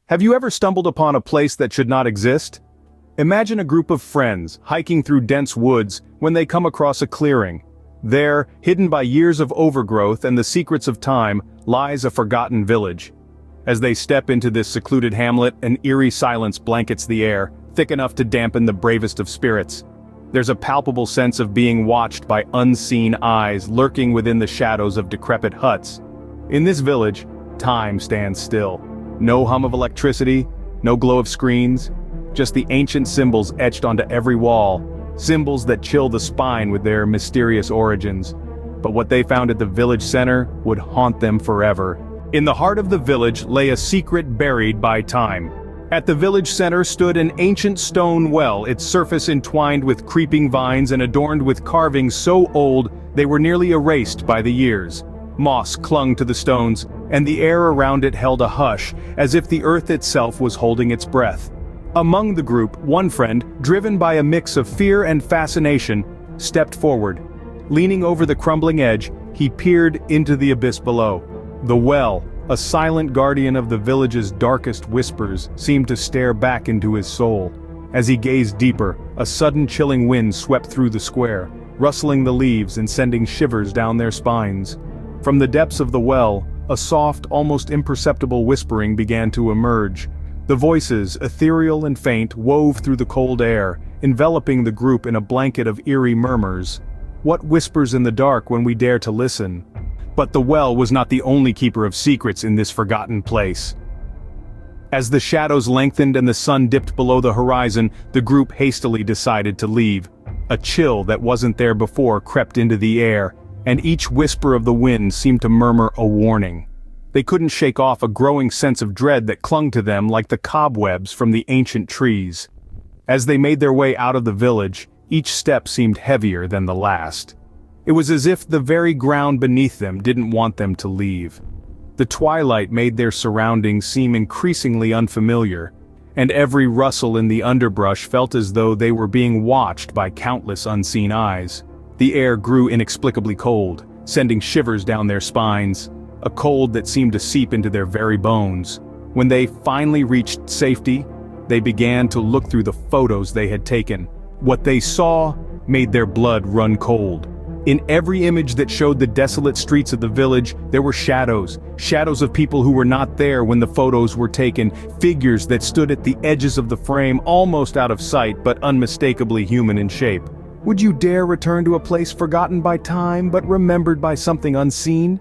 Have you ever stumbled upon a place that should not exist? Imagine a group of friends hiking through dense woods when they come across a clearing. There, hidden by years of overgrowth and the secrets of time, lies a forgotten village. As they step into this secluded hamlet, an eerie silence blankets the air, thick enough to dampen the bravest of spirits. There's a palpable sense of being watched by unseen eyes lurking within the shadows of decrepit huts. In this village, time stands still. No hum of electricity, no glow of screens, just the ancient symbols etched onto every wall, symbols that chill the spine with their mysterious origins. But what they found at the village center would haunt them forever. In the heart of the village lay a secret buried by time. At the village center stood an ancient stone well, its surface entwined with creeping vines and adorned with carvings so old they were nearly erased by the years. Moss clung to the stones, and the air around it held a hush, as if the earth itself was holding its breath. Among the group, one friend, driven by a mix of fear and fascination, stepped forward. Leaning over the crumbling edge, he peered into the abyss below. The well, a silent guardian of the village's darkest whispers, seemed to stare back into his soul. As he gazed deeper, a sudden chilling wind swept through the square, rustling the leaves and sending shivers down their spines. From the depths of the well, a soft, almost imperceptible whispering began to emerge. The voices, ethereal and faint, wove through the cold air, enveloping the group in a blanket of eerie murmurs. What whispers in the dark when we dare to listen? But the well was not the only keeper of secrets in this forgotten place. As the shadows lengthened and the sun dipped below the horizon, the group hastily decided to leave. A chill that wasn't there before crept into the air, and each whisper of the wind seemed to murmur a warning. They couldn't shake off a growing sense of dread that clung to them like the cobwebs from the ancient trees. As they made their way out of the village, each step seemed heavier than the last. It was as if the very ground beneath them didn't want them to leave. The twilight made their surroundings seem increasingly unfamiliar, and every rustle in the underbrush felt as though they were being watched by countless unseen eyes. The air grew inexplicably cold, sending shivers down their spines, a cold that seemed to seep into their very bones. When they finally reached safety, they began to look through the photos they had taken. What they saw made their blood run cold. In every image that showed the desolate streets of the village, there were shadows of people who were not there when the photos were taken, figures that stood at the edges of the frame, almost out of sight but unmistakably human in shape. Would you dare return to a place forgotten by time but remembered by something unseen?